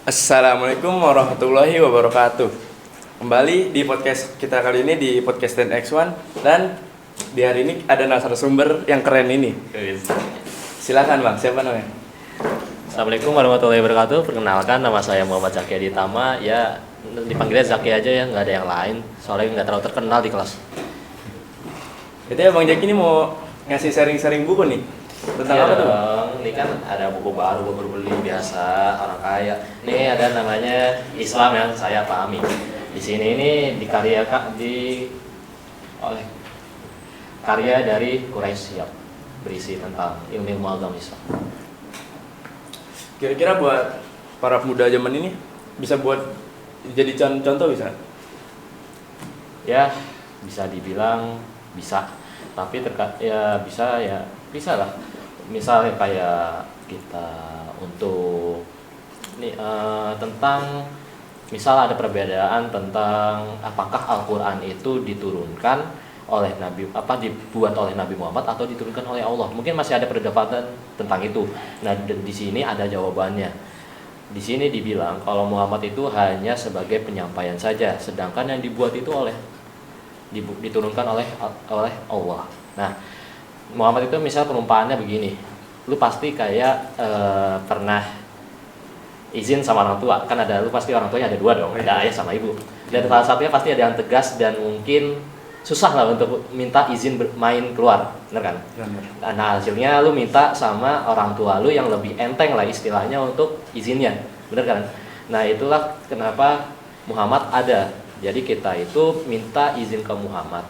Assalamualaikum warahmatullahi wabarakatuh. Kembali di podcast kita kali ini di podcast 10x1 dan di hari ini ada narasumber yang keren ini. Silakan Bang, siapa namanya? Assalamualaikum warahmatullahi wabarakatuh. Perkenalkan, nama saya Muhammad Zaki Aditama. Ya, dipanggilnya Zaki aja ya, nggak ada yang lain. Soalnya nggak terlalu terkenal di kelas. Itu ya Bang Jaki ini mau ngasih sharing-sharing buku nih. Tentang apa tuh? Ini kan ada buku baru, buku beli biasa orang kaya. Ini ada namanya Islam yang saya pahami. Di sini ini dikaryakan oleh karya dari Quraisy Siap, berisi tentang ilmu agama Islam. Kira-kira buat para pemuda zaman ini bisa buat jadi contoh bisa? Ya, bisa dibilang bisa, tapi bisa lah. Misalnya kayak kita untuk tentang misal ada perbedaan tentang apakah Al-Qur'an itu diturunkan oleh dibuat oleh Nabi Muhammad atau diturunkan oleh Allah. Mungkin masih ada perdebatan tentang itu. Nah, di sini ada jawabannya. Di sini dibilang kalau Muhammad itu hanya sebagai penyampaian saja, sedangkan yang dibuat itu diturunkan oleh Allah. Nah, Muhammad itu misal perumpamannya begini, lu pasti kayak pernah izin sama orang tua, kan lu pasti orang tuanya ada dua dong, ada ayah sama ibu, dan salah satunya pasti ada yang tegas dan mungkin susah lah untuk minta izin main keluar, bener kan? Nah, hasilnya lu minta sama orang tua lu yang lebih enteng lah istilahnya untuk izinnya, bener kan? Nah, itulah kenapa Muhammad ada. Jadi kita itu minta izin ke Muhammad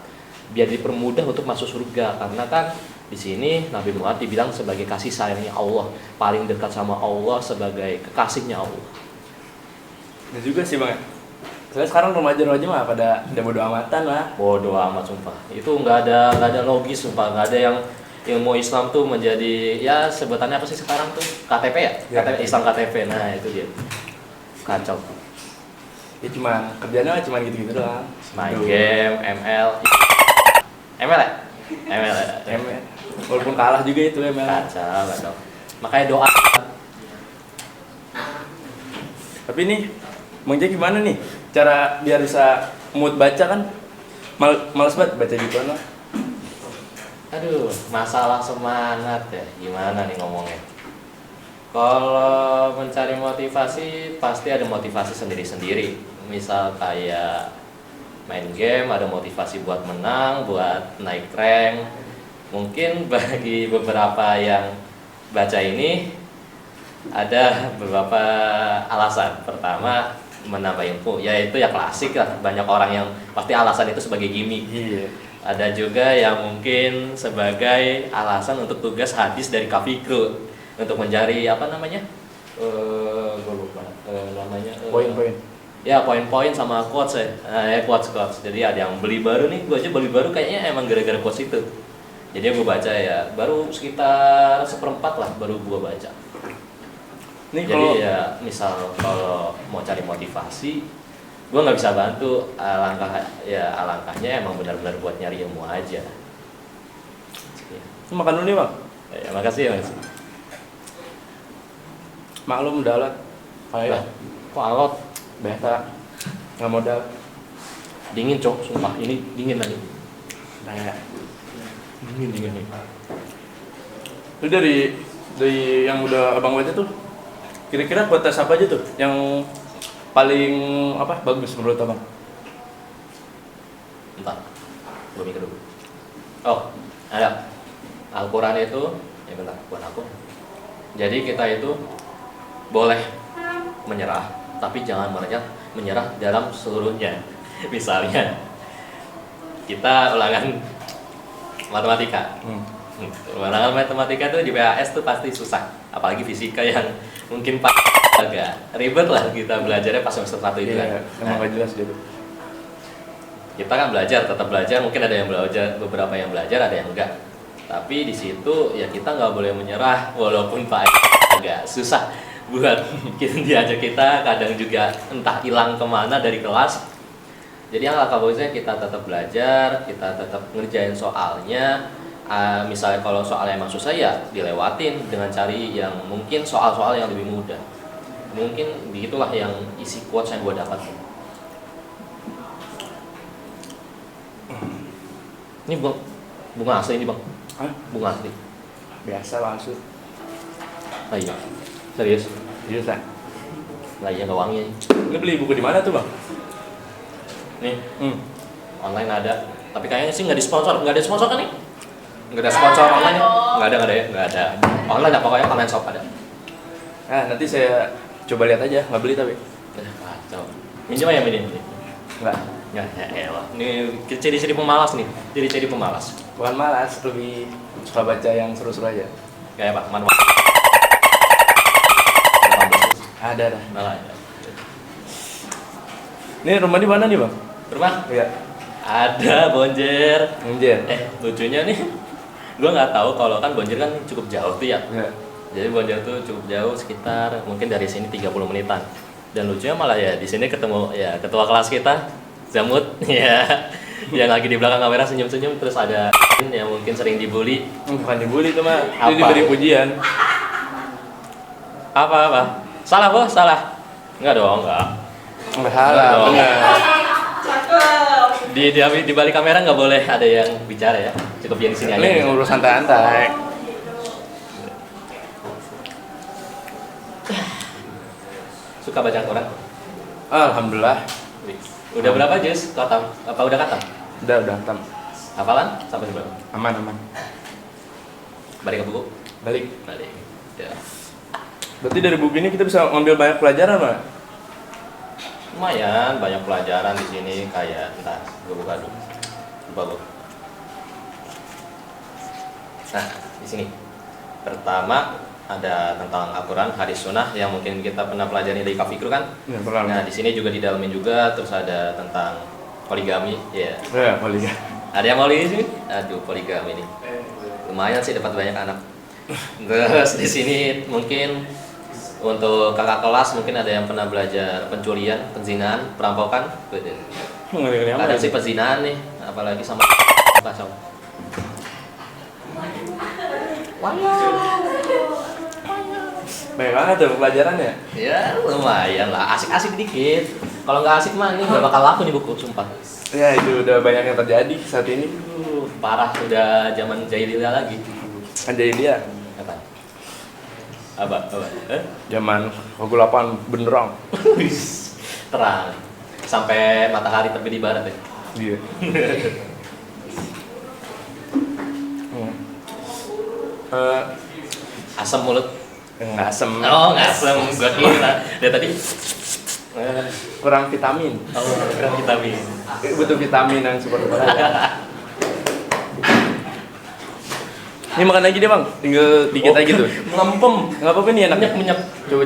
biar dipermudah untuk masuk surga, karena kan di sini Nabi Muhammad dibilang sebagai kasih sayangnya Allah, paling dekat sama Allah, sebagai kekasihnya Allah. Dan juga sih Bang. Soalnya sekarang remaja-remaja mah pada udah bodo amatan lah. Bodo amat sumpah. Itu nggak ada logis sumpah, nggak ada yang ilmu Islam tuh menjadi ya sebutannya apa sih sekarang tuh? KTP ya? Ya. KTP Islam KTP. Nah, itu dia. Kacau. Ya kerjanya cuma gitu-gitu doang. Main game, ML ya? ML ya? ML. Walaupun kalah juga itu ML. Kacau. Makanya doa. Tapi nih, Bang Jack gimana nih? Cara biar bisa mood baca kan males banget baca gituan lah. Aduh, masalah semangat ya. Gimana nih ngomongnya? Kalau mencari motivasi, pasti ada motivasi sendiri-sendiri. Misal kayak main game, ada motivasi buat menang, buat naik rank. Mungkin bagi beberapa yang baca ini ada beberapa alasan. Pertama, menambah ilmu, yaitu ya klasik lah. Banyak orang yang pasti alasan itu sebagai gimmick. Iya. Ada juga yang mungkin sebagai alasan untuk tugas hadis dari Kafikru, untuk mencari apa namanya? Gue lupa namanya. Poin-poin. Ya, poin-poin sama quotes ya. Quotes. Jadi ada yang beli baru nih, gue aja beli baru kayaknya emang gara-gara quotes itu. Jadi gue baca ya, baru sekitar 1/4 lah baru gue baca. Nih Jadi ya misal kalau mau cari motivasi, gue nggak bisa bantu. Alangkahnya emang benar-benar buat nyari ilmu aja. makan dulu nih Bang. Ya, makasih ya mas. Maklum udah alat. Kayak Kok alot? biasa nggak modal. Dingin cok, sumpah ini dingin lagi. Kayak Dingin nih. itu dari yang udah abang baca tuh, kira-kira kualitas apa aja tuh yang paling bagus menurut abang? Entar, gue mikir dulu. Oh, ada Al-Quran itu, ya bentar, buat aku. Jadi kita itu boleh menyerah, tapi jangan menyerah dalam seluruhnya. Misalnya, kita ulangan matematika. Ulangan matematika tuh di PAS tuh pasti susah, apalagi fisika yang mungkin agak ribet lah kita belajarnya pas semester 1 itu kan. Emang gak jelas gitu. Kita kan tetap belajar, mungkin ada yang belajar, beberapa yang belajar, ada yang enggak. Tapi di situ ya kita nggak boleh menyerah, walaupun Pak agak susah buat diajak kita, kadang juga entah hilang kemana dari kelas. Jadi alangkah bagusnya kita tetap belajar, kita tetap ngerjain soalnya. Misalnya kalau soalnya emang susah ya dilewatin dengan cari yang mungkin soal-soal yang lebih mudah. Mungkin begitulah yang isi quotes yang gue dapat. Ini bunga asli ini bang. Hah? Bunga asli. Biasa langsung. Ah iya. Serius? Serius lah. Lah iya nggak wangi. Lu beli buku di mana tuh bang? Nih Hmm. online ada. Tapi kayaknya sih nggak disponsor. Nggak ada sponsor kan nih? Nggak ada sponsor online? Nggak ada ya? Nggak ada. Online ada pokoknya online shop ada. Nah nanti saya coba lihat aja, nggak beli tapi. Kacau. Minjem aja minjem. Nggak. Ya elah. Ini ciri-ciri pemalas nih. Ciri-ciri pemalas. Bukan malas, lebih suka baca yang seru-seru aja. Kayak apa? Manual. Ada dah. Malah ya. Ini rumah di mana nih bang? Rumah? Iya. Ada Bonjer. Anjir. Lucunya nih, gue nggak tahu kalau kan Bonjer kan cukup jauh tuh ya. Iya. Jadi Bonjer tuh cukup jauh, sekitar mungkin dari sini 30 menitan. Dan lucunya malah ya di sini ketemu ya ketua kelas kita, Zamut, ya, yang lagi di belakang kamera senyum-senyum. Terus ada yang mungkin sering dibully. Bukan dibully tuh mah, Apa? itu diberi pujian. Apa? Salah bos, salah. Enggak dong, enggak. Nggak salah, Betul. benar. Di balik kamera nggak boleh ada yang bicara ya. Cukup yang di sini aja. Ini ngurus santai-santai. Suka baca Quran? Alhamdulillah. Udah berapa juz? Katam? Apa udah katam? Udah tam. Hafalan? Sampai berapa? Aman. Balik ke buku? Balik. Balik. Ya. Berarti dari buku ini kita bisa ngambil banyak pelajaran, Pak. Lumayan banyak pelajaran di sini kayak entar gue buka dulu. Lupa gue. Nah, di sini. Pertama ada tentang Al-Quran, hadis sunnah yang mungkin kita pernah pelajari dari Kafikru kan. Ya, pernah. Nah, di sini juga didalamin juga, terus ada tentang poligami, ya. Ya, poligami. Ada yang mau di sini? Aduh, poligami nih. Lumayan sih dapat banyak anak. Terus di sini mungkin untuk kakak kelas mungkin ada yang pernah belajar pencurian, penzinahan, perampokan. Ngeri-ngeri amat. Ada sih penzinahan nih, apalagi sama kacau. Banyak banget tuh pelajarannya. Ya lumayan lah, asik-asik dikit. Kalau nggak asik mah ini nggak bakal laku nih buku, sumpah. Ya, itu udah banyak yang terjadi saat ini. Parah, udah zaman jahiliyah lagi. Kan jadi dia Apa? Apa? zaman kegelapan benerang. Terang. Sampai matahari terbit di barat ya. Iya. Asam mulut. Ngasem. Oh, asam. Gua kira. Dia tadi Kurang vitamin. kurang vitamin. Butuh vitamin yang super aja. Ini makan lagi deh bang, tinggal dikit aja gitu. Ngempem. Nggak apa-apa nih enak. Menyep. Coba.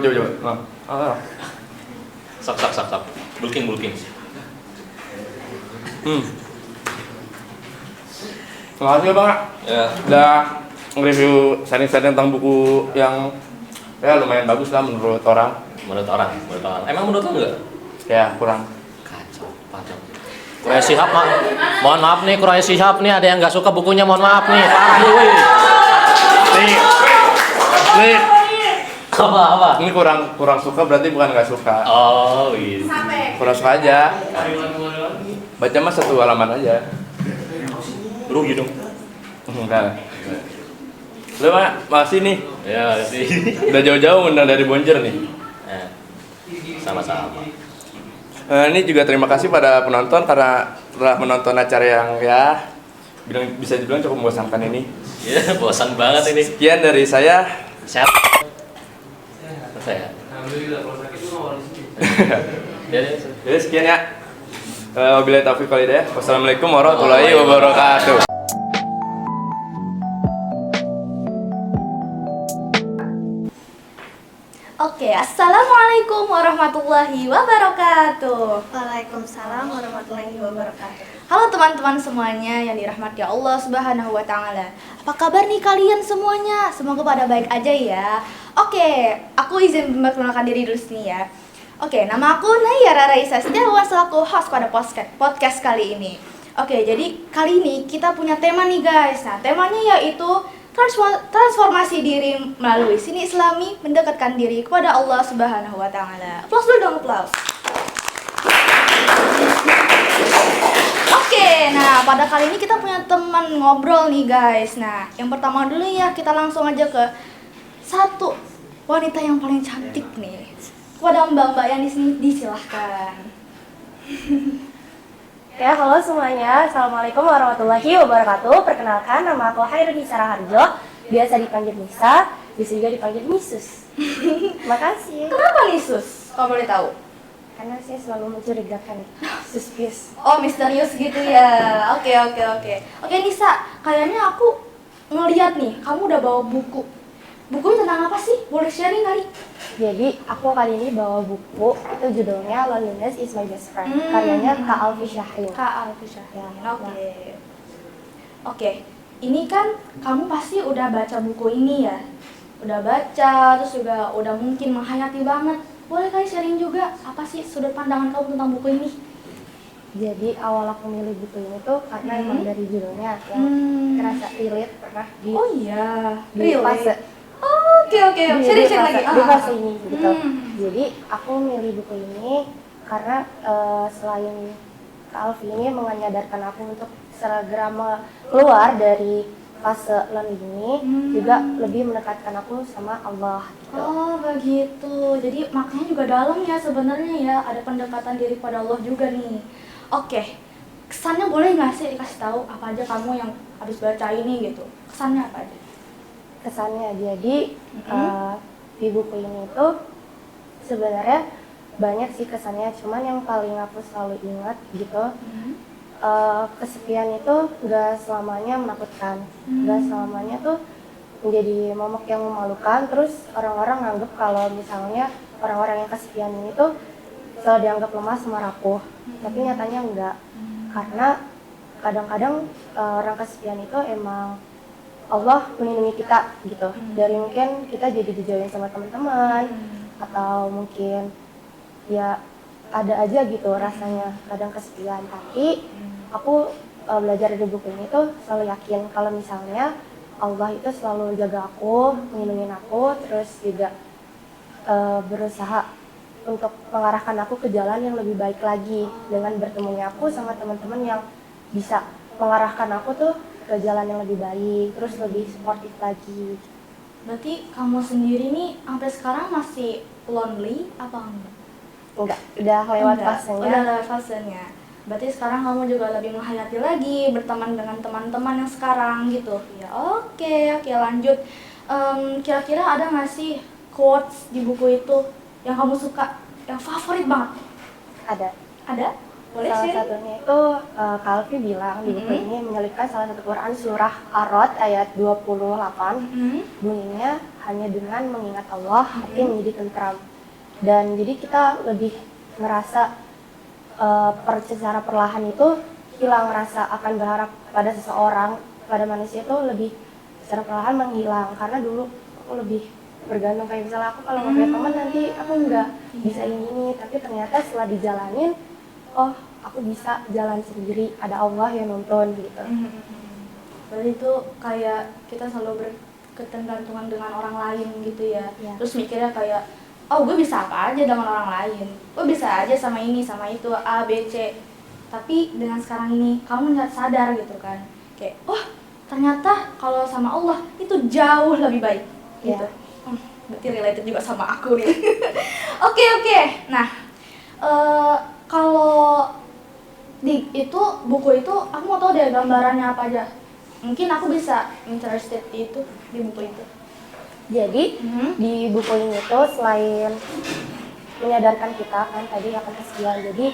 Sak. Bulking. Makasih bang. Ya. Udah nge-review sharing-sharing tentang buku yang ya lumayan bagus lah menurut orang. Menurut orang. Emang menurut lo enggak? Ya kurang. Kacau. Kuraya Shihab mohon maaf nih, Kuraya Shihab nih ada yang nggak suka bukunya, mohon maaf nih, parah nih, woi. Nih, Apa? ini kurang suka berarti bukan nggak suka. Oh, iya. Kurang suka aja. Baca mah satu halaman aja. Rugi dong. Enggak. Lu mah masih nih. Ya sih. Udah jauh-jauh undang dari Bonjer nih. Sama-sama. Ini juga terima kasih pada penonton karena telah menonton acara yang ya bisa dibilang cukup membosankan ini. Ya, bosan banget ini. Sekian dari saya. Sehat. Saya. Alhamdulillah kalau sakit itu awal di sini. Ya. Jadi sekian ya. Wabillahi taufiq wal hidayah. Wassalamualaikum warahmatullahi wabarakatuh. Oke, assalamualaikum warahmatullahi wabarakatuh. Waalaikumsalam warahmatullahi wabarakatuh. Halo teman-teman semuanya yang dirahmati Allah Subhanahu wa Ta'ala. Apa kabar nih kalian semuanya? Semoga pada baik aja ya. Oke, aku izin memperkenalkan diri dulu sini ya. Oke, nama aku Nayara Raisa Setiawan selaku host pada podcast kali ini. Oke, jadi kali ini kita punya tema nih guys. Nah, temanya yaitu transformasi diri melalui seni Islami, mendekatkan diri kepada Allah Subhanahu wa taala. Aplaus dulu dong, aplaus. Oke, nah pada kali ini kita punya teman ngobrol nih guys. Nah, yang pertama dulu ya, kita langsung aja ke satu wanita yang paling cantik nih. Kepada mbak-mbak yang di sini disilahkan. Ya, halo semuanya. Assalamualaikum warahmatullahi wabarakatuh. Perkenalkan, nama aku Hairunisa Raharjo. Biasa dipanggil Nisa, bisa juga dipanggil Nisus. Makasih. Kenapa nih Sus? Kalau boleh tahu? Karena saya selalu mencurigakan. Suspicious. Oh, misterius gitu ya. Oke. Oke Nisa, kayaknya aku ngeliat nih, kamu udah bawa buku. Bukunya tentang apa sih? Boleh sharing kali? Jadi, aku kali ini bawa buku. Itu judulnya Loneliness is My Best Friend. Karyanya Kak Alfi Syahrin. Kak Alfi Syahrin. Ya, Oke. Ini kan kamu pasti udah baca buku ini ya? Udah baca, terus juga udah mungkin menghayati banget. Boleh kali sharing juga, apa sih sudut pandangan kamu tentang buku ini? Jadi awal aku milih buku ini tuh karena emang dari judulnya yang kerasa relate pernah di Oh iya, di fase Oke. Sharing lagi. di fase ini gitu. Hmm. Jadi aku milih buku ini karena selain Kak Alfi ini menyadarkan aku untuk segera keluar dari fase lonely ini, juga lebih mendekatkan aku sama Allah gitu. Oh begitu, jadi maknanya juga dalam ya sebenarnya ya, ada pendekatan diri pada Allah juga nih. Oke, kesannya boleh nggak sih dikasih tahu apa aja kamu yang habis baca ini gitu? Kesannya apa aja? Kesannya jadi di buku ini tuh sebenarnya banyak sih kesannya, cuman yang paling aku selalu ingat gitu, kesepian itu gak selamanya menakutkan, gak selamanya tuh menjadi momok yang memalukan. Terus orang-orang nganggep kalau misalnya orang-orang yang kesepian ini tuh selalu dianggap lemah sama rapuh, tapi nyatanya enggak. Karena kadang-kadang orang kesepian itu emang Allah melindungi kita gitu, dari mungkin kita jadi dijauhin sama teman-teman, atau mungkin ya ada aja gitu rasanya kadang kesepian. Tapi aku belajar dari buku ini tuh selalu yakin kalau misalnya Allah itu selalu jaga aku, melindungi aku, terus juga berusaha untuk mengarahkan aku ke jalan yang lebih baik lagi dengan bertemunya aku sama teman-teman yang bisa mengarahkan aku tuh ke jalan yang lebih baik, terus lebih sportif lagi. Berarti kamu sendiri nih sampai sekarang masih lonely apa enggak? Enggak, udah lewat Enggak, fasenya. udah lewat fasenya. Berarti sekarang kamu juga lebih menghayati lagi, berteman dengan teman-teman yang sekarang gitu. Ya oke, lanjut. Kira-kira ada nggak sih quotes di buku itu yang kamu suka, yang favorit banget? Ada? Boleh Salah sharing? satunya itu Kak Alfi bilang di buku ini menyelipkan salah satu Quran surah Ar-Rod ayat 28. Bunyinya, hanya dengan mengingat Allah hati menjadi tentram. Dan jadi kita lebih ngerasa secara perlahan itu hilang rasa akan berharap pada seseorang, pada manusia itu lebih secara perlahan menghilang. Karena dulu aku lebih bergantung, kayak misalnya aku kalau nggak punya teman nanti aku nggak bisa ini, tapi ternyata setelah dijalanin, oh aku bisa jalan sendiri, ada Allah yang nonton gitu. Berarti itu kayak kita selalu berketergantungan dengan orang lain gitu ya. Ya. Terus mikirnya kayak, oh gue bisa apa aja dengan orang lain, gue bisa aja sama ini sama itu A B C. Tapi dengan sekarang ini kamu nggak sadar gitu kan, kayak oh ternyata kalau sama Allah itu jauh lebih baik gitu. Ya. Berarti related juga sama aku nih. Oke. Nah kalau di itu buku itu aku mau tahu deh gambarannya apa aja. Mungkin aku bisa interested di itu, di buku itu. Jadi di buku ini tuh selain menyadarkan kita kan tadi akan kesepian, jadi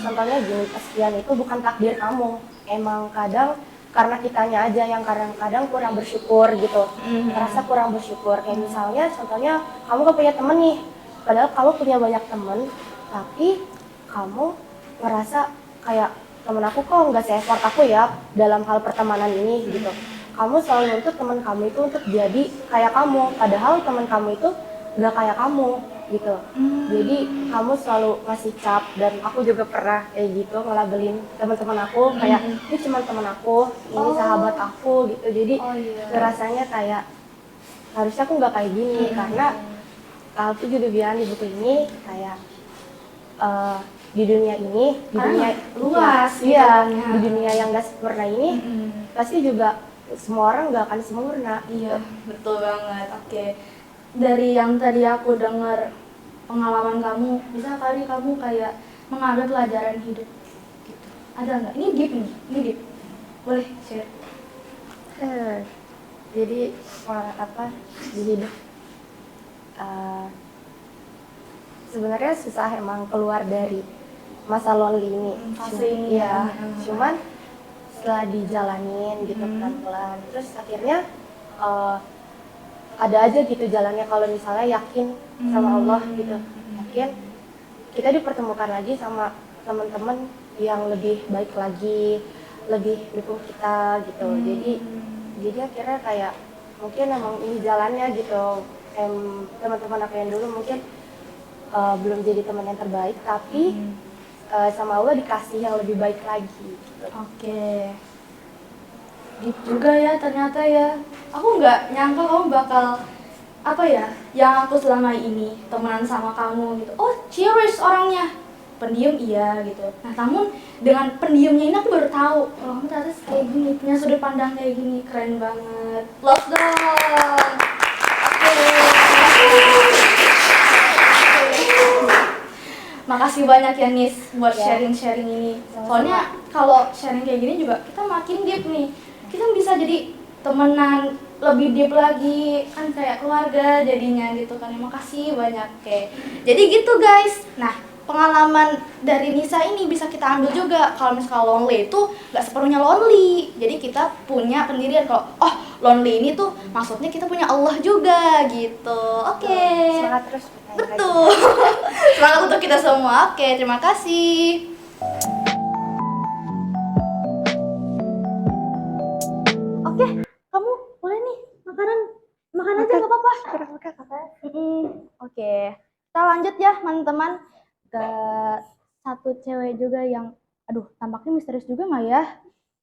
contohnya gini, kesepian itu bukan takdir kamu, emang kadang karena kitanya aja yang kadang-kadang kurang bersyukur gitu, merasa kurang bersyukur. Kayak misalnya contohnya kamu kan punya temen nih, padahal kamu punya banyak temen, tapi kamu merasa kayak temen aku kok nggak se-effort aku ya dalam hal pertemanan ini gitu. Kamu selalu nuntut teman kamu itu untuk jadi kayak kamu, padahal teman kamu itu nggak kayak kamu. gitu. Jadi kamu selalu ngasih cap, dan aku juga pernah kayak gitu ngelabelin teman-teman aku kayak ini cuma teman aku, ini sahabat aku gitu. Jadi rasanya kayak harusnya aku nggak kayak gini, karena aku juga bilang di buku ini kayak di dunia ini, di dunia luas iya, gitu. di dunia yang gak sempurna ini pasti juga semua orang nggak akan sempurna. Iya, betul banget. Oke. Dari yang tadi aku dengar pengalaman kamu, bisa kali kamu kayak mengambil pelajaran hidup gitu. Ada nggak? Ini deep nih, ini deep. Boleh share. Jadi apa di hidup sebenarnya susah emang keluar dari masa lonely ini. Fase ini Iya, ya. cuman setelah dijalanin gitu pelan-pelan, terus akhirnya ada aja gitu jalannya kalau misalnya yakin sama Allah gitu. Yakin kita dipertemukan lagi sama teman-teman yang lebih baik lagi, lebih dukung kita gitu. Jadi akhirnya kayak mungkin emang ini jalannya gitu. Teman-teman aku yang dulu mungkin belum jadi teman yang terbaik, tapi sama Allah dikasih yang lebih baik lagi gitu. Oke. Deep juga ya ternyata ya. Aku nggak nyangka kamu bakal apa ya, yang aku selama ini temenan sama kamu gitu. Oh, serius orangnya. Pendiam iya gitu. Nah, namun dengan pendiamnya ini aku baru tahu kalau kamu ternyata kayak gini, punya sudut pandang kayak gini. Keren banget. Love dong. Makasih banyak ya Nis buat sharing-sharing ini. Soalnya kalau sharing kayak gini juga kita makin deep nih. Kita bisa jadi temenan lebih deep lagi, kan kayak keluarga jadinya gitu kan. Makasih banyak. Oke. Jadi gitu guys. Nah, pengalaman dari Nisa ini bisa kita ambil juga kalau misalnya lonely itu nggak sepenuhnya lonely. Jadi kita punya pendirian kalau oh lonely ini tuh maksudnya kita punya Allah juga gitu. Oke. Semangat terus. Betul. Semangat untuk kita semua. Oke, terima kasih. Oke, kamu boleh nih makan aja nggak apa-apa. Oke, kita lanjut ya teman-teman ke satu cewek juga yang, aduh tampaknya misterius juga nggak ya?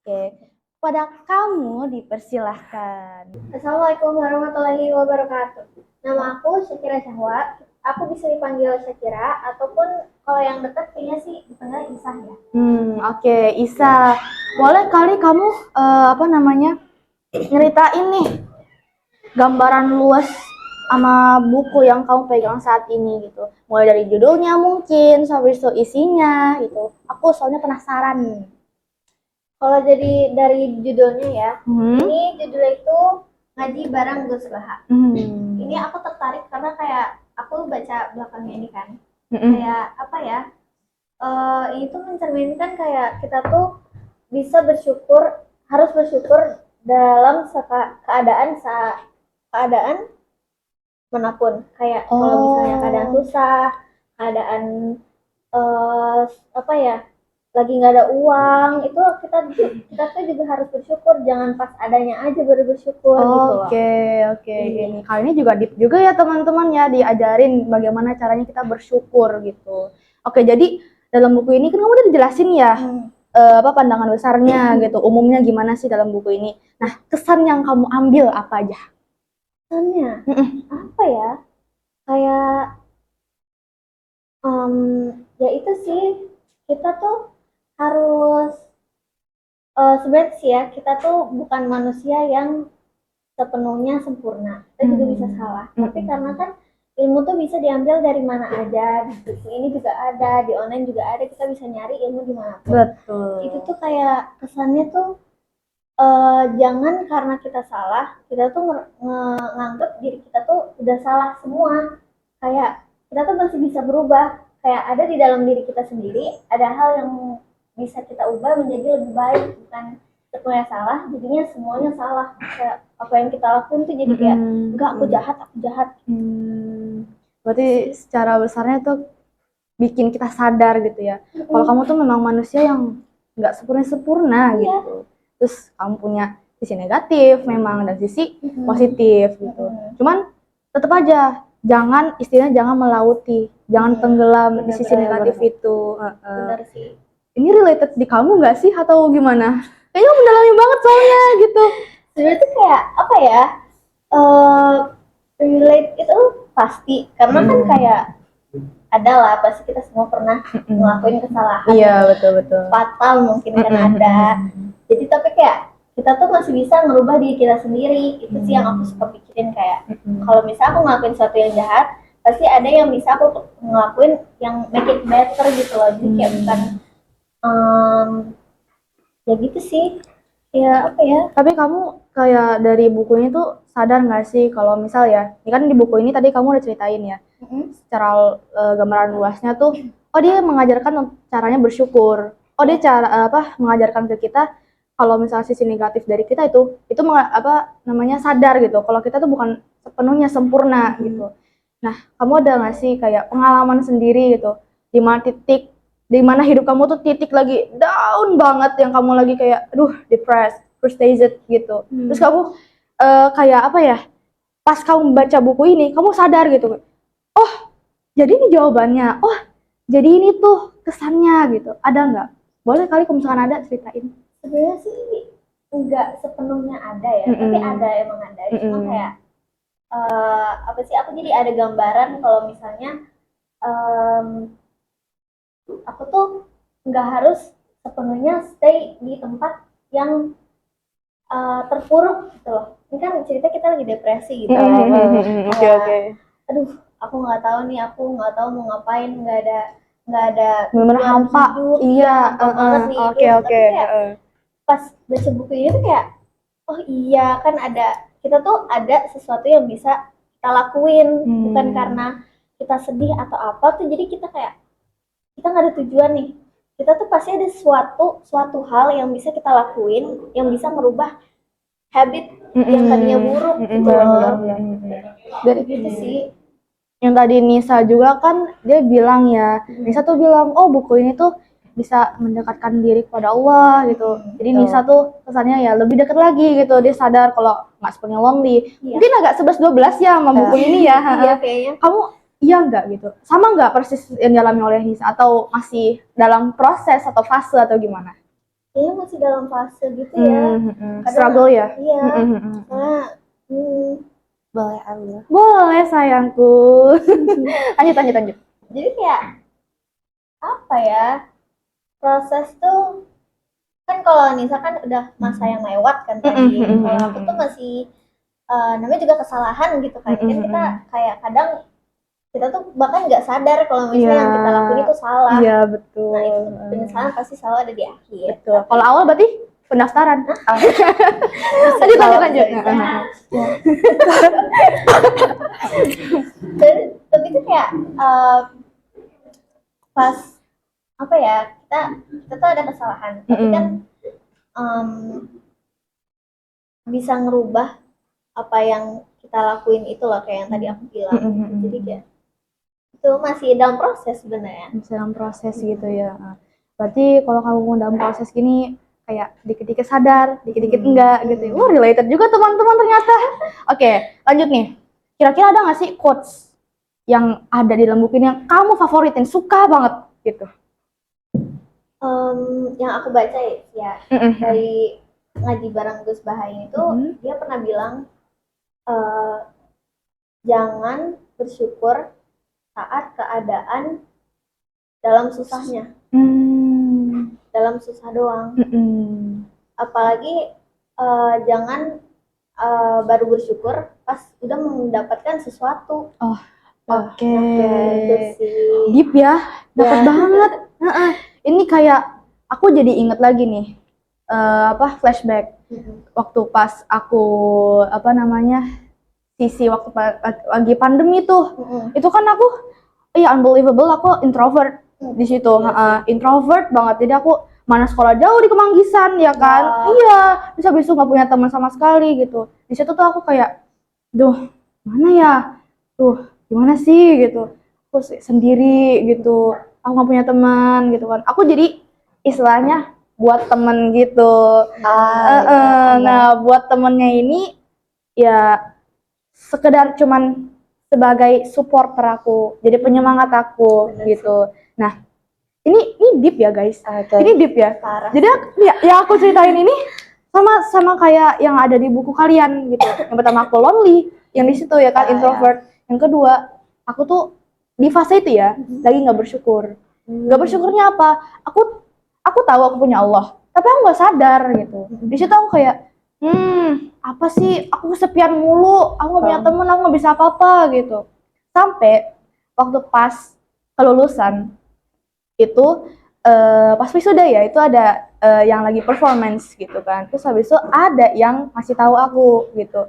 Oke, pada kamu dipersilahkan. Assalamualaikum warahmatullahi wabarakatuh. Nama aku Syakira Syahwa. Aku bisa dipanggil Syakira ataupun kalau yang dekat kayaknya sih dipanggil Isah ya. Oke, Isa. Boleh kali kamu nyeritain nih gambaran luas sama buku yang kamu pegang saat ini gitu. Mulai dari judulnya mungkin sampai isinya gitu. Aku soalnya penasaran. Kalau jadi dari judulnya ya, ini judulnya itu Ngaji Bareng Gus Baha. Ini aku tertarik karena kayak aku baca belakangnya ini kan, kayak apa ya? Itu mencerminkan kayak kita tuh bisa bersyukur, harus bersyukur dalam keadaan manapun. Kayak kalau misalnya keadaan susah, keadaan apa ya? Lagi nggak ada uang, itu kita tuh juga harus bersyukur, jangan pas adanya aja baru bersyukur gitu loh. Oke. Ini kali ini juga deep juga ya teman-teman ya, diajarin bagaimana caranya kita bersyukur gitu. Oke, jadi dalam buku ini kan kamu udah dijelasin ya pandangan besarnya gitu, umumnya gimana sih dalam buku ini. Nah, kesan yang kamu ambil apa aja? Kesannya apa ya? Kayak ya itu sih, kita tuh harus sebenarnya sih ya, kita tuh bukan manusia yang sepenuhnya sempurna, kita juga bisa salah, tapi karena kan ilmu tuh bisa diambil dari mana aja, di buku ini juga ada, di online juga ada, kita bisa nyari ilmu di mana pun. Betul. Itu tuh kayak kesannya tuh jangan karena kita salah, kita tuh nganggep diri kita tuh udah salah semua. Kayak kita tuh masih bisa berubah, kayak ada di dalam diri kita sendiri, ada hal yang bisa kita ubah menjadi lebih baik, bukan semuanya salah jadinya semuanya salah. Kayak apa yang kita lakuin tuh jadi kayak enggak, aku jahat. Berarti secara besarnya tuh bikin kita sadar gitu ya, kalau kamu tuh memang manusia yang nggak sempurna gitu. Terus kamu punya sisi negatif memang dan sisi positif gitu. Cuman tetap aja jangan istilahnya jangan melauti, jangan tenggelam di sisi negatif itu. Benar sih. Ini related di kamu nggak sih atau gimana? Kayaknya mendalami banget soalnya gitu. Sebenarnya tuh kayak apa ya? Relate itu pasti karena kan kayak ada lah, pasti kita semua pernah ngelakuin kesalahan Iya, betul. fatal mungkin kan ada. Jadi tapi kayak kita tuh masih bisa ngerubah diri kita sendiri. Itu sih yang aku suka pikirin, kayak kalau misalnya aku ngelakuin sesuatu yang jahat, pasti ada yang bisa aku ngelakuin yang make it better gitu loh. Jadi kayak bukan ya gitu sih. Ya apa ya? Tapi kamu kayak dari bukunya tuh sadar nggak sih kalau misal ya, ini kan di buku ini tadi kamu udah ceritain ya, secara gambaran luasnya tuh, oh dia mengajarkan caranya bersyukur, oh dia cara mengajarkan ke kita kalau misalnya sisi negatif dari kita itu namanya sadar gitu, kalau kita tuh bukan sepenuhnya sempurna gitu. Nah, kamu ada nggak sih kayak pengalaman sendiri gitu, di mana hidup kamu tuh titik lagi down banget, yang kamu lagi kayak aduh depressed, frustrated gitu. Terus kamu kayak apa ya? Pas kamu baca buku ini, kamu sadar gitu. Oh, jadi ini jawabannya. Oh, jadi ini tuh kesannya gitu. Ada nggak? Boleh kali kalau misalkan ada ceritain. Sebenarnya sih nggak sepenuhnya ada ya, tapi ada, emang ada. Cuma kayak apa sih? Aku jadi ada gambaran kalau misalnya aku tuh nggak harus sepenuhnya stay di tempat yang terpuruk gitu loh. Ini kan cerita kita lagi depresi gitu. Oke. Aduh, aku nggak tahu nih, aku nggak tahu mau ngapain, nggak ada Bener-bener tujuan hampa. hidup, Iya, hampa banget nih hidup. oke. Tapi kayak pas baca buku ini tuh kayak, oh iya kan kita tuh ada sesuatu yang bisa kita lakuin, bukan karena kita sedih atau apa tuh jadi kita kayak kita nggak ada tujuan nih. Kita tuh pasti ada suatu hal yang bisa kita lakuin, yang bisa merubah habit yang tadinya buruk gitu loh. Dari Gitu sih. yang tadi Nisa juga kan dia bilang ya, Nisa tuh bilang oh buku ini tuh bisa mendekatkan diri kepada Allah gitu. Jadi Nisa tuh kesannya ya lebih dekat lagi gitu, dia sadar kalau nggak sepenuhnya lonely. Mungkin agak 11-12 ya sama buku ini ya. Iya kayaknya. Kamu iya nggak gitu? Sama nggak persis yang dialami oleh Nisa, atau masih dalam proses atau fase atau gimana? Kayaknya masih dalam fase gitu ya. Struggle ya? Iya. Karena Boleh ambil. Boleh sayangku. lanjut. jadi kayak apa ya? Proses tuh kan kalau Nisa kan udah masa yang lewat kan tadi. Kalau aku tuh masih namanya juga kesalahan gitu kan. Kan kita kayak kadang kita tuh bahkan nggak sadar kalau misalnya yang kita lakuin itu salah. Iya betul. Nah itu penyesalan pasti selalu ada di akhir. Betul. Kalau awal berarti pendaftaran. lanjut. Tapi itu kayak pas apa ya, kita tuh ada kesalahan, tapi kan bisa ngerubah apa yang kita lakuin itu loh, kayak yang tadi aku bilang. Jadi kayak itu masih dalam proses sebenarnya. Masih dalam proses gitu ya. Berarti kalau kamu mau dalam proses gini kayak dikit-dikit sadar, dikit-dikit enggak gitu. Wah, related juga teman-teman ternyata. Oke, lanjut nih. Kira-kira ada nggak sih quotes yang ada di dalam buku ini yang kamu favoritin, suka banget gitu? Yang aku baca ya dari ngaji bareng Gus Bahain itu, dia pernah bilang jangan bersyukur saat keadaan dalam susahnya, dalam susah doang. Apalagi jangan baru bersyukur pas udah mendapatkan sesuatu. Oke. Gitu sih. Deep ya, dapat banget. Ini kayak aku jadi inget lagi nih, flashback waktu pas aku sisi waktu lagi pandemi tuh. Itu kan aku unbelievable, aku introvert di situ. Introvert banget, jadi aku mana sekolah jauh di Kemanggisan ya kan. Iya, terus habis itu nggak punya teman sama sekali gitu. Di situ tuh aku kayak mana ya gimana sih gitu, aku sendiri gitu, aku nggak punya teman gitu kan. Aku jadi istilahnya buat temen gitu. Nah buat temennya ini ya sekedar cuman sebagai supporter aku, jadi penyemangat aku gitu. Nah, ini deep ya guys. Ini deep ya. Parah. Jadi yang aku ceritain ini sama kayak yang ada di buku kalian gitu. Yang pertama aku lonely, yang di situ ya kan introvert. Yang kedua, aku tuh di fase itu ya lagi nggak bersyukur. Nggak bersyukurnya apa? Aku tahu aku punya Allah, tapi aku nggak sadar gitu. Di situ aku kayak, apa sih? Aku kesepian mulu. Aku nggak punya temen, aku nggak bisa apa-apa gitu. Sampai waktu pas kelulusan itu pas wisuda ya itu ada yang lagi performance gitu kan. Terus habis itu ada yang ngasih tahu aku gitu.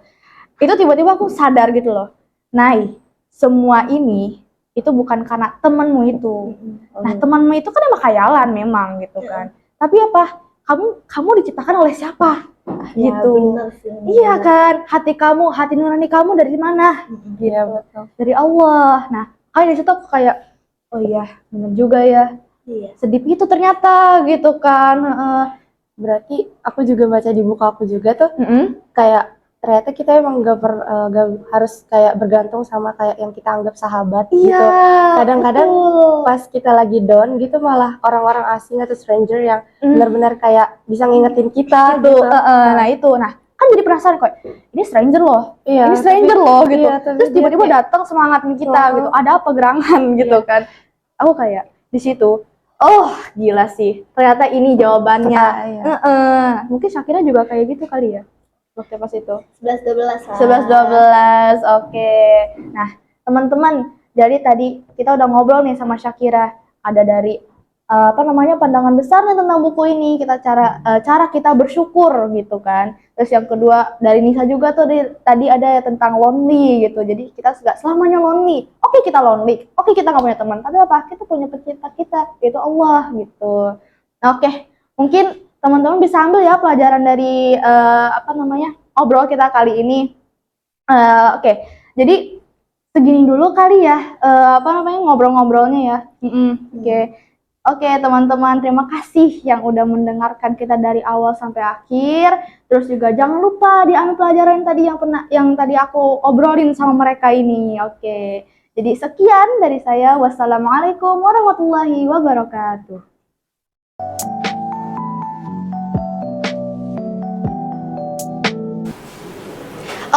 Itu tiba-tiba aku sadar gitu loh. Nah, semua ini itu bukan karena temanmu itu. Nah, temanmu itu kan emang khayalan memang gitu kan. Tapi apa? Kamu diciptakan oleh siapa? Gitu. Bener sih, Iya kan? Hati nurani kamu dari mana? Gitu. Dari Allah. Nah, kayak di situ aku kayak oh iya, benar juga ya. Iya. Sedih itu ternyata gitu kan. Berarti aku juga baca di buku aku juga tuh kayak ternyata kita emang gak harus kayak bergantung sama kayak yang kita anggap sahabat gitu. Kadang-kadang pas kita lagi down gitu malah orang-orang asing atau stranger yang benar-benar kayak bisa ngingetin kita gitu. Nah itu, kan jadi penasaran kok. Ini stranger loh, Iya, ini stranger loh gitu. iya, tapi Terus tiba-tiba datang semangatin kita gitu. Ada apa gerangan gitu kan? Aku kayak di situ. Oh gila sih, ternyata ini jawabannya. Mungkin Shakira juga kayak gitu kali ya waktu pas itu. 11-12 11-12, oke. Nah teman-teman, jadi tadi kita udah ngobrol nih sama Shakira. Ada dari pandangan besarnya tentang buku ini, kita cara kita bersyukur gitu kan. Terus yang kedua dari Nisa juga tuh tadi ada ya tentang lonely gitu. Jadi kita nggak selamanya lonely. Oke kita lonely, oke kita nggak punya teman, tapi apa? Kita punya pencipta kita, yaitu Allah gitu. Nah, oke, mungkin teman-teman bisa ambil ya pelajaran dari obrol kita kali ini. Oke, jadi segini dulu kali ya ngobrol-ngobrolnya ya. Oke, teman-teman, terima kasih yang udah mendengarkan kita dari awal sampai akhir. Terus juga jangan lupa diambil pelajaran yang tadi aku obrolin sama mereka ini. Oke. Jadi sekian dari saya. Wassalamualaikum warahmatullahi wabarakatuh.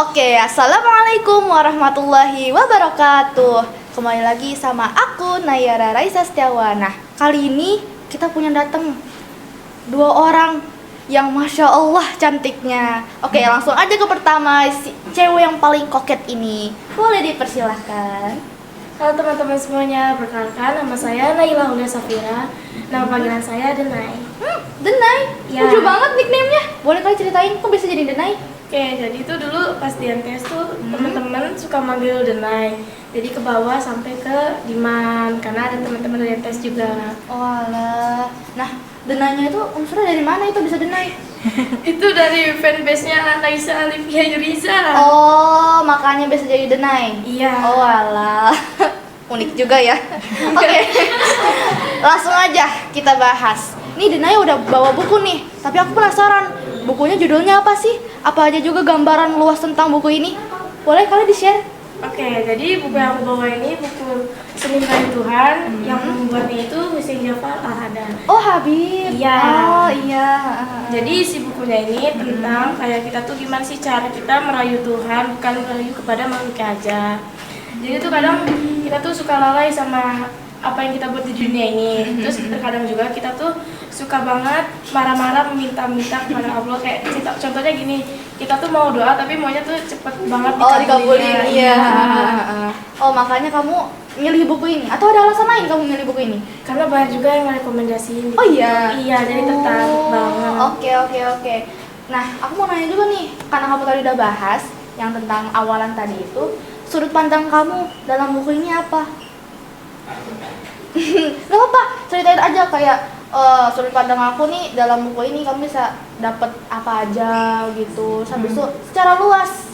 Oke, assalamualaikum warahmatullahi wabarakatuh. Kembali lagi sama aku Nayara Raisa Setiawan. Nah, kali ini kita punya datang 2 orang yang masya Allah cantiknya. Oke, langsung aja ke pertama, si cewek yang paling koket ini. Boleh dipersilahkan. Halo teman-teman semuanya, perkenalkan nama saya Naila Hulia Safira. Nama panggilan saya Denai. Denai, Ya. lucu banget nickname-nya. Boleh kali ceritain kok bisa jadi Denai? Oke, jadi itu dulu pas di MTS tuh teman-teman suka manggil Denai. Jadi ke bawah sampai ke Diman karena ada teman-teman dari MTS juga. Oh alah. Nah, Denainya itu unsurnya dari mana itu bisa Denai? Itu dari fanbase-nya Naisa Alifia Yuriza. Oh, makanya bisa jadi Denai. Iya. Oh alah. Unik juga ya. Oke. Langsung aja kita bahas. Nih Denai udah bawa buku nih, tapi aku penasaran. Bukunya judulnya apa sih? Apa aja juga gambaran luas tentang buku ini? Boleh kali di-share? Oke, jadi buku yang aku bawa ini buku Seni Mencari Tuhan yang membuatnya itu Hussein Jafar Al-Haddad. Oh, Habib. Iya. Oh, iya. Jadi isi bukunya ini tentang kayak kita tuh gimana sih cara kita merayu Tuhan, bukan merayu kepada manusia aja. Jadi tuh kadang kita tuh suka lalai sama apa yang kita buat di dunia ini. Terus terkadang juga kita tuh suka banget marah-marah meminta-minta kepada Allah. Kayak contohnya gini, kita tuh mau doa tapi maunya tuh cepet banget Dikabulin. Iya. Oh, makanya kamu milih buku ini? Atau ada alasan lain kamu milih buku ini? Karena banyak juga yang rekomendasiin. Oh iya? Iya, jadi tertarik banget. Oke. Nah, aku mau nanya juga nih, karena kamu tadi udah bahas yang tentang awalan tadi itu, sudut pandang kamu dalam buku ini apa? Gak apa-apa, ceritain aja kayak sudut pandang aku nih dalam buku ini kamu bisa dapet apa aja gitu, habis itu secara luas.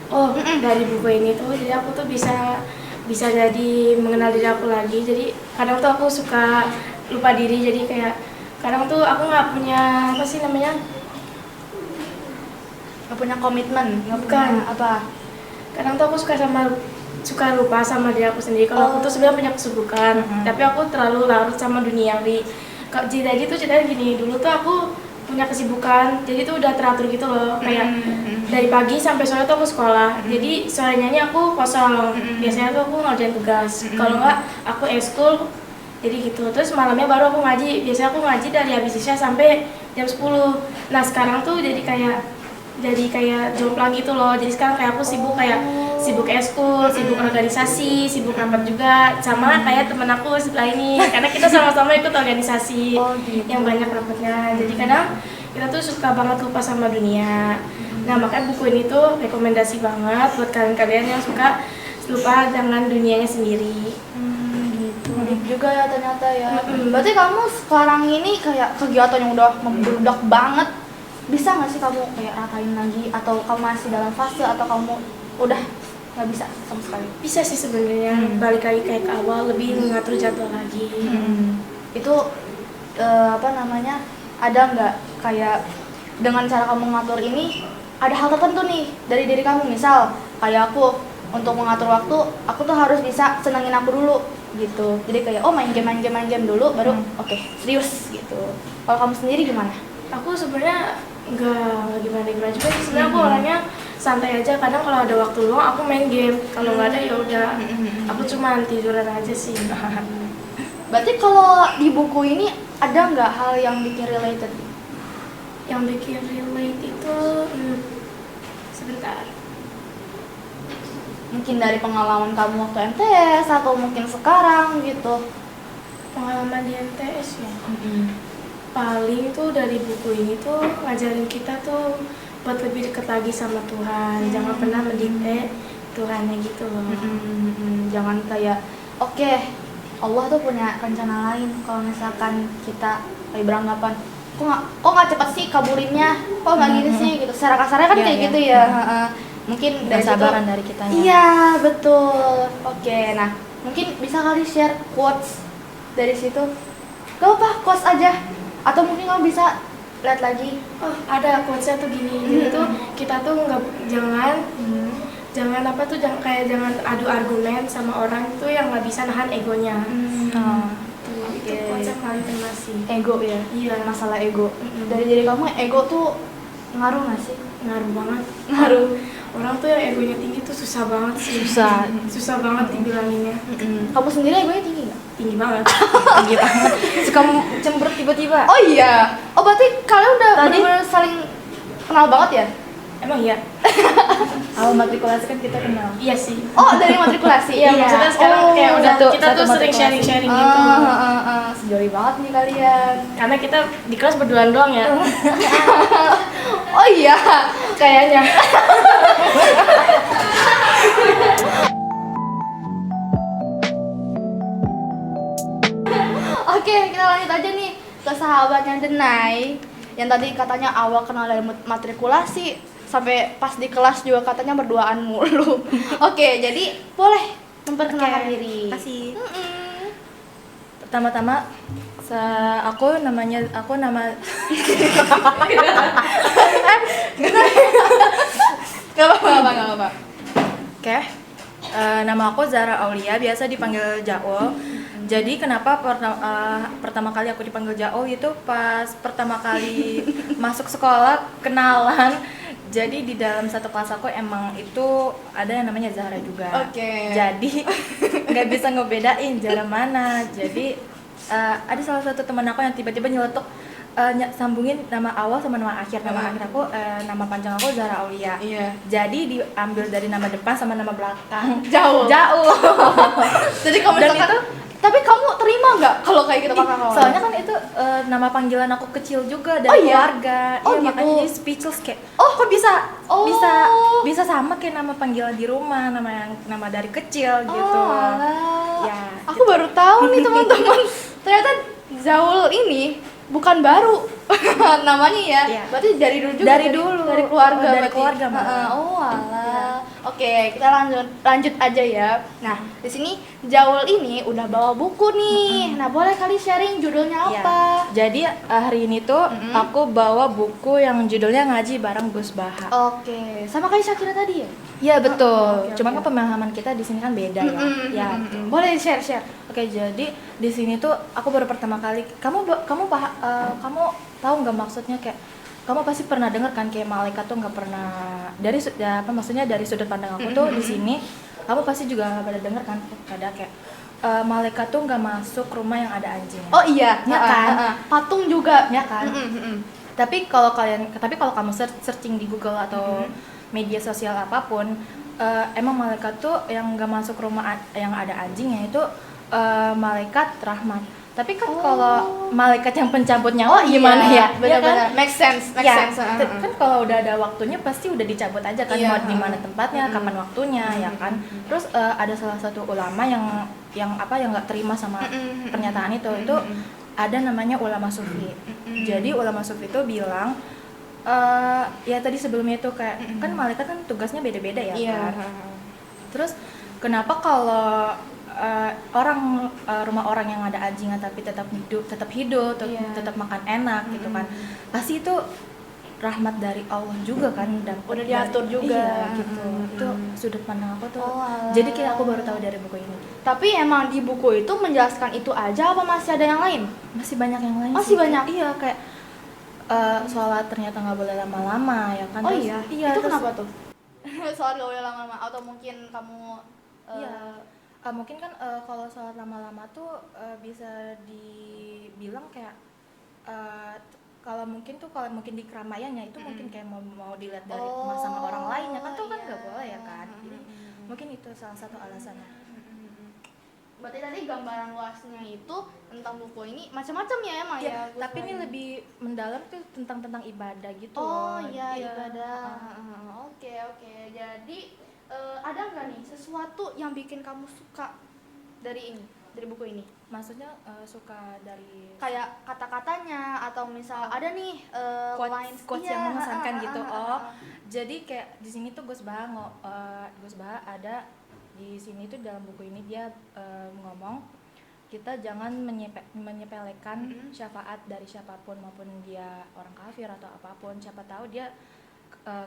Oh, dari buku ini tuh jadi aku tuh bisa jadi mengenal diri aku lagi. Jadi kadang tuh aku suka lupa diri, jadi kayak kadang tuh aku nggak punya apa sih namanya, Gak punya komitmen, Bukan. apa? kadang tuh aku suka sama suka lupa sama diri aku sendiri kalau aku tuh sebenarnya punya kesibukan, tapi aku terlalu larut sama duniawi. Jadi tuh ceritanya gini, dulu tuh aku punya kesibukan, jadi tuh udah teratur gitu loh, kayak dari pagi sampai sore tuh aku sekolah, jadi sorenya aku kosong, biasanya tuh aku ngerjain tugas, kalau enggak aku ekskul, jadi gitu. Terus malamnya baru aku ngaji, biasanya aku ngaji dari habis isya sampai jam 10. Nah sekarang tuh jadi kayak jomplang gitu loh, jadi sekarang kayak aku sibuk ekskul, sibuk organisasi, sibuk rapat juga, sama kayak temen aku sebelah ini, karena kita sama-sama ikut organisasi yang banyak rapatnya, jadi kadang kita tuh suka banget lupa sama dunia. Nah makanya buku ini tuh rekomendasi banget buat kalian-kalian yang suka lupa dengan dunianya sendiri. Gitu. Menarik juga ya ternyata ya. Berarti kamu sekarang ini kayak kegiatan yang udah membludak banget, bisa nggak sih kamu kayak ratain lagi, atau kamu masih dalam fase, atau kamu udah nggak bisa sama sekali? Bisa sih sebenarnya, balik lagi kayak ke awal, lebih mengatur jadwal lagi. Itu apa namanya, ada nggak kayak dengan cara kamu ngatur ini ada hal tertentu nih dari diri kamu, misal kayak aku untuk mengatur waktu, aku tuh harus bisa senengin aku dulu gitu, jadi kayak main game dulu baru oke, serius gitu. Kalau kamu sendiri gimana? Aku sebenarnya nggak gimana juga sih, sebenarnya aku orangnya santai aja, kadang kalau ada waktu luang aku main game, kalau nggak ada ya udah aku cuma tiduran aja sih. Berarti kalau di buku ini ada nggak hal yang bikin related? Yang bikin relate itu sebentar, Mungkin dari pengalaman kamu waktu MTS atau mungkin sekarang gitu. pengalaman di MTS ya. Paling tuh dari buku ini tuh ngajarin kita tuh buat lebih dekat lagi sama Tuhan, jangan pernah mendikte Tuhannya gitu loh. Jangan kayak oke, Allah tuh punya rencana lain. Kalau misalkan kita kayak beranggapan kok nggak cepet sih kaburinnya, kok nggak gini sih gitu. Secara kasarnya kan kayak gitu ya. Mungkin dari Kesabaran situ, dari kitanya. iya betul. Oke, nah mungkin bisa kali share quotes dari situ. Gak apa, quotes aja. Atau mungkin kamu bisa lihat lagi. Oh, ada quotesnya tuh gini, jadi tuh kita tuh jangan jangan adu argumen sama orang tuh yang nggak bisa nahan egonya. Itu quotes yang paling kena sih. Ego ya? Iya. Masalah ego. Dari diri kamu ego tuh ngaruh nggak sih? Ngaruh banget. Ngaruh. Orang tuh yang egonya tinggi tuh susah banget sih. Susah banget dibilanginnya. Kamu sendiri egonya tinggi nggak? Tinggi banget. Tinggi banget. Suka cemberut tiba-tiba. Oh iya. Oh berarti kalian udah benar-benar saling kenal banget ya? Emang iya? Awal matrikulasi kan kita kenal. Iya sih. Oh dari matrikulasi? Iya, maksudnya sekarang kayak udah kita tuh sering matrikulasi. sharing-sharing gitu. Sejoli banget nih kalian. Karena kita di kelas berduaan doang ya. Oh iya, kayaknya. Oke, kita lanjut aja nih ke sahabatnya Denai. Yang tadi katanya awal kenal dari matrikulasi, sampai pas di kelas juga katanya berduaan mulu. Oke, jadi boleh memperkenalkan diri. Kasih. Pertama-tama aku nama Gak apa-apa. Oke. Nama aku Zara Aulia, biasa dipanggil Jaol. Jadi kenapa pertama kali aku dipanggil Jaol itu pas pertama kali masuk sekolah kenalan. Jadi di dalam satu kelas aku emang itu ada yang namanya Zahra juga. Oke. Jadi nggak bisa ngebedain Zahra mana. Jadi ada salah satu teman aku yang tiba-tiba nyeletuk sambungin nama awal sama nama akhir. Nama akhir aku, nama panjang aku Zahra Aulia. Iya. Jadi diambil dari nama depan sama nama belakang. Jauh. Jadi kamu Dan misalkan, itu tapi kamu terima nggak kalau kayak gitu pakai kawan? soalnya kan itu nama panggilan aku kecil juga dari keluarga. Oh, Iya, gitu. makanya jadi speechless kayak kok bisa Oh. bisa sama kayak nama panggilan di rumah, nama dari kecil gitu. Alah. Ya, Aku baru tahu nih teman-teman. Ternyata Zaul ini bukan baru namanya ya. Iya. Berarti dari dulu juga. Dari dulu. Dari keluarga. Dari berarti. keluarga, Mbak. Oh alah. Oke, kita lanjut aja ya. Nah, di sini Jaul ini udah bawa buku nih. Nah, boleh kali sharing judulnya Iya. apa? Jadi hari ini tuh aku bawa buku yang judulnya Ngaji Bareng Gus Baha. Oke, sama kayak Shakira tadi ya? Iya betul. Oke, Cuma oke. kan pemahaman kita di sini kan beda ya. Ya. betul. Boleh share. Oke, jadi di sini tuh aku baru pertama kali. Kamu tahu nggak maksudnya kayak kamu pasti pernah dengar kan kayak malaikat tuh nggak pernah maksudnya dari sudut pandang aku tuh di sini kamu pasti juga pada dengar kan ada kayak malaikat tuh nggak masuk rumah yang ada anjingnya. Oh iya, Ya kan? Patung juga. Ya kan? Tapi kalau kamu searching di Google atau media sosial apapun, emang malaikat tuh yang nggak masuk rumah yang ada anjingnya itu malaikat rahmat. Tapi kan kalau malaikat yang pencabut nyawa gimana ya? Benar-benar. Ya kan? Make sense. Ya, kan kalau udah ada waktunya pasti udah dicabut aja kan, Iya. mau di mana tempatnya, kapan waktunya, ya kan. Terus ada salah satu ulama yang nggak terima sama pernyataan itu ada namanya ulama sufi. Jadi ulama sufi itu bilang ya tadi sebelumnya itu kayak kan malaikat kan tugasnya beda-beda ya kan. Terus kenapa kalau rumah orang yang ada anjingnya tapi tetap hidup, tetap makan enak gitu kan, pasti itu rahmat dari Allah juga kan, dan Udah diatur juga. iya, gitu. Itu sudut pandang aku tuh. Oh, alah. Jadi kayak aku baru tahu dari buku ini. Tapi emang di buku itu menjelaskan itu aja apa masih ada yang lain? Masih banyak yang lain. Masih sih. banyak? Iya, kayak sholat ternyata nggak boleh lama-lama ya kan. Oh Terus- iya, iya. itu terus- kenapa tuh? Soal gak boleh lama-lama atau mungkin kamu Iya, mungkin kan kalau sholat lama-lama tuh bisa dibilang kayak kalau mungkin di keramaiannya itu mungkin kayak mau dilihat dari sama orang lainnya kan tuh kan nggak boleh ya kan. Jadi mungkin itu salah satu alasannya. Berarti tadi gambaran luasnya itu tentang buku ini macam-macam ya emang ya. Ya, Gus tapi ini Bayu? lebih mendalam tuh tentang ibadah gitu Oh loh. iya, ibadah. Oke. Jadi ada nggak nih sesuatu yang bikin kamu suka dari buku ini? Maksudnya suka dari Kayak kata-katanya atau misal ada nih lines quotes iya, yang mengesankan gitu. ah. Jadi kayak di sini tuh Gus Baha ada di sini tuh dalam buku ini dia ngomong kita jangan menyepelekan syafaat dari siapapun, maupun dia orang kafir atau apapun. Siapa tahu dia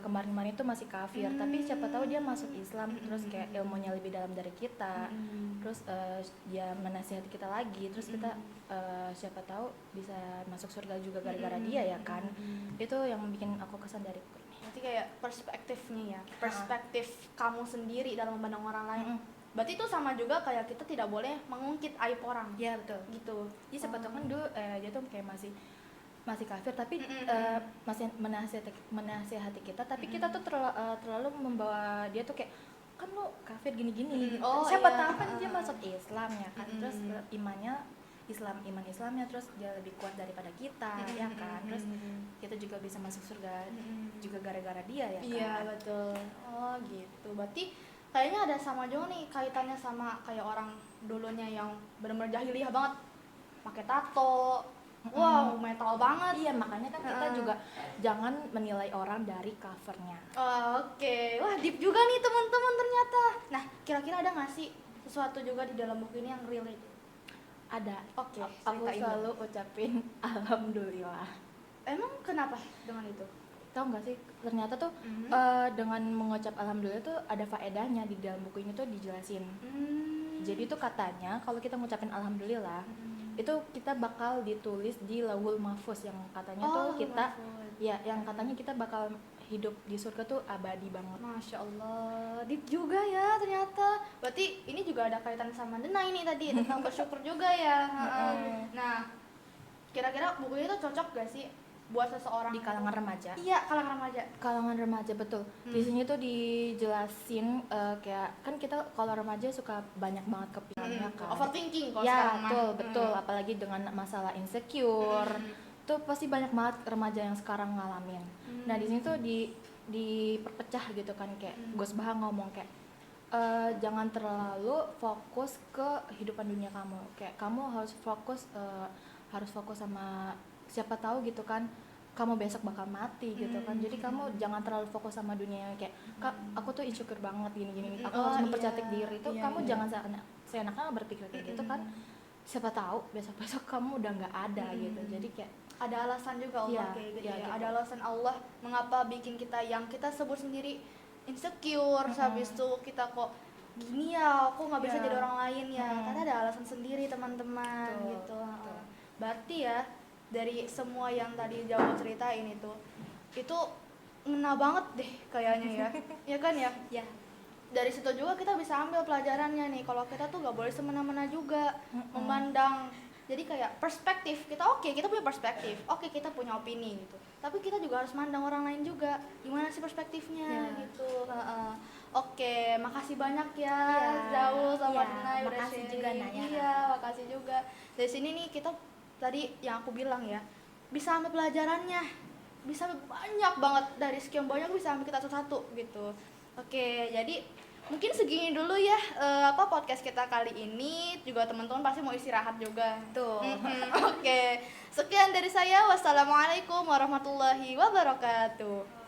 kemarin-kemarin itu masih kafir, tapi siapa tahu dia masuk Islam, terus kayak ilmunya lebih dalam dari kita, terus dia menasihati kita lagi, terus kita siapa tahu bisa masuk surga juga gara-gara dia ya kan. Itu yang bikin aku kesan dari buku ini. Berarti kayak perspektifnya ya, perspektif kamu sendiri dalam memandang orang lain. Berarti itu sama juga kayak kita tidak boleh mengungkit aib orang. Iya betul. Gitu. Jadi siapa tahu kan dulu dia tuh kayak masih kafir, tapi masih menasihati kita, tapi kita tuh terlalu membawa dia tuh kayak kan lu kafir gini-gini. Oh, Siapa iya. tahu kan dia masuk Islam ya kan, terus iman Islamnya terus dia lebih kuat daripada kita ya kan, terus kita juga bisa masuk surga juga gara-gara dia ya kan. Iya betul. Oh gitu. Berarti kayaknya ada sama juga nih kaitannya sama kayak orang dulunya yang benar-benar jahiliyah banget, pakai tato. Wow, metal banget. Iya, makanya kan kita juga jangan menilai orang dari covernya. Oke, wah deep juga nih teman-teman ternyata. Nah, kira-kira ada nggak sih sesuatu juga di dalam buku ini yang relate? Ada. Oke, Aku ceritain selalu dong. ucapin alhamdulillah. Emang kenapa dengan itu? Tahu nggak sih, ternyata tuh dengan mengucap alhamdulillah tuh ada faedahnya. Di dalam buku ini tuh dijelasin. Jadi tuh katanya kalau kita ngucapin alhamdulillah itu kita bakal ditulis di Lauhul Mahfuz, yang katanya tuh kita ya yang katanya kita bakal hidup di surga tuh abadi banget. Masya Allah, deep juga ya ternyata. Berarti ini juga ada kaitan sama Dena ini tadi tentang bersyukur juga ya. Nah, kira-kira buku ini tuh cocok gak sih buat seseorang Di kalangan remaja. Iya, kalangan remaja. Kalangan remaja betul. Di sini tuh dijelasin kayak kan kita kalau remaja suka banyak banget kepikirannya kan. Overthinking kalau Ya, sekarang mah. betul, apalagi dengan masalah insecure. Tuh pasti banyak banget remaja yang sekarang ngalamin. Nah, di sini tuh diperpecah gitu kan, kayak Gus Baha ngomong kayak jangan terlalu fokus ke kehidupan dunia kamu. Kayak kamu harus fokus sama siapa tahu gitu kan, kamu besok bakal mati gitu kan. Jadi kamu jangan terlalu fokus sama dunia kayak Kak, aku tuh insecure banget gini-gini. Aku harus mempercantik diri itu. Kamu jangan seenaknya berpikir kayak gitu kan. Siapa tahu besok-besok kamu udah nggak ada gitu. Jadi kayak Ada alasan juga Allah Iya, kayak gitu iya, ya. gitu. Ada alasan Allah mengapa bikin kita yang kita sebut sendiri insecure, habis itu kita kok gini ya, aku nggak bisa Iya. jadi orang lain ya. Karena ada alasan sendiri teman-teman Betul, gitu. betul. Berarti ya dari semua yang tadi Jawa ceritain itu ngena banget deh kayaknya ya. Ya kan ya? Ya. Dari situ juga kita bisa ambil pelajarannya nih, kalau kita tuh nggak boleh semena-mena juga memandang. Jadi kayak perspektif kita, kita punya perspektif, kita punya opini gitu, tapi kita juga harus mandang orang lain juga, gimana sih perspektifnya gitu. Oke, makasih banyak ya Zaul sama Naya udah makasih sharing. juga, Naya. Iya, makasih juga. Dari sini nih kita tadi yang aku bilang ya, bisa ambil pelajarannya, bisa ambil banyak banget, dari sekian banyak bisa ambil kita satu-satu gitu. Oke, jadi mungkin segini dulu ya podcast kita kali ini. Juga teman-teman pasti mau istirahat juga. Tuh. Oke, sekian dari saya. Wassalamualaikum warahmatullahi wabarakatuh.